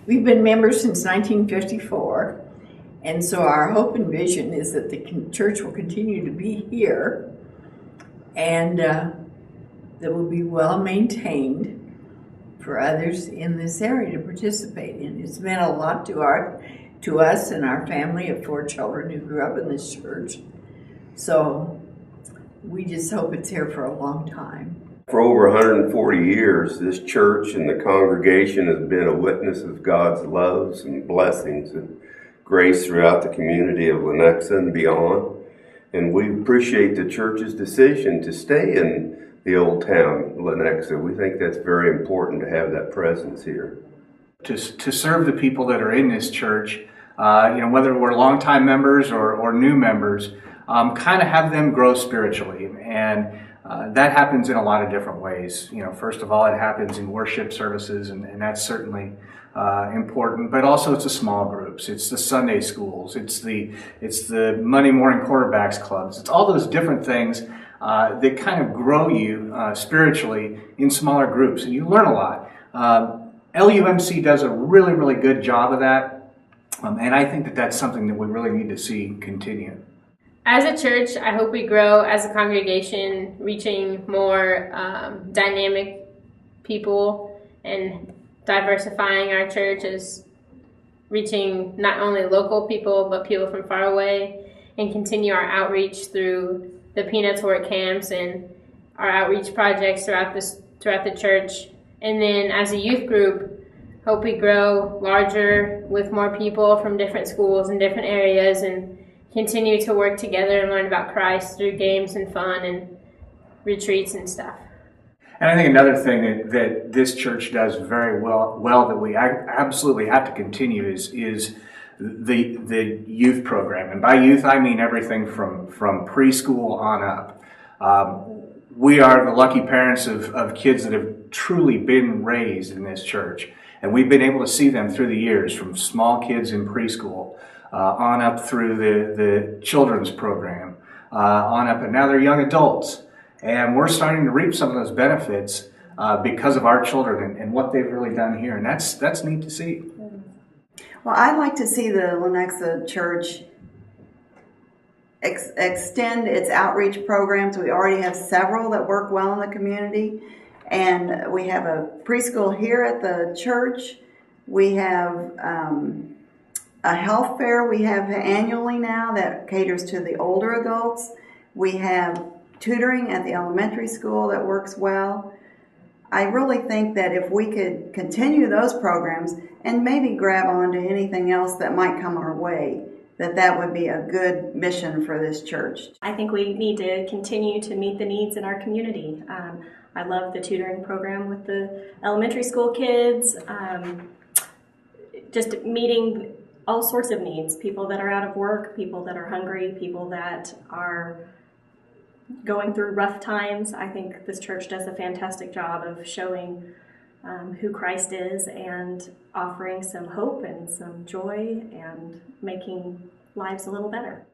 We've been members since 1954, and so our hope and vision is that the church will continue to be here and that will be well maintained for others in this area to participate in. It's meant a lot to us and our family of 4 children who grew up in this church. So we just hope it's here for a long time. For over 140 years, this church and the congregation has been a witness of God's loves and blessings and grace throughout the community of Lenexa and beyond. And we appreciate the church's decision to stay in the old town, Lenexa. We think that's very important to have that presence here. To serve the people that are in this church, whether we're longtime members or new members, kind of have them grow spiritually. And that happens in a lot of different ways. First of all, it happens in worship services, and that's certainly important. But also, it's the small groups, it's the Sunday schools, it's the Monday morning quarterbacks clubs. It's all those different things that kind of grow you spiritually in smaller groups, and you learn a lot. LUMC does a really, really good job of that, and I think that that's something that we really need to see continue. As a church, I hope we grow as a congregation, reaching more dynamic people and diversifying our church as reaching not only local people, but people from far away, and continue our outreach through the Peanuts Work camps and our outreach projects throughout the church. And then as a youth group, hope we grow larger with more people from different schools and different areas, and continue to work together and learn about Christ through games and fun and retreats and stuff. And I think another thing that this church does very well that we absolutely have to continue is the youth program. And by youth, I mean everything from preschool on up. We are the lucky parents of kids that have truly been raised in this church. And we've been able to see them through the years, from small kids in preschool on up through the children's program, on up, and now they're young adults. And we're starting to reap some of those benefits because of our children and what they've really done here. And that's neat to see. Well, I'd like to see the Lenexa Church extend its outreach programs. We already have several that work well in the community. And we have a preschool here at the church. We have a health fair we have annually now that caters to the older adults. We have tutoring at the elementary school that works well. I really think that if we could continue those programs and maybe grab onto anything else that might come our way, that would be a good mission for this church. I think we need to continue to meet the needs in our community. I love the tutoring program with the elementary school kids, just meeting all sorts of needs, people that are out of work, people that are hungry, people that are going through rough times. I think this church does a fantastic job of showing who Christ is and offering some hope and some joy and making lives a little better.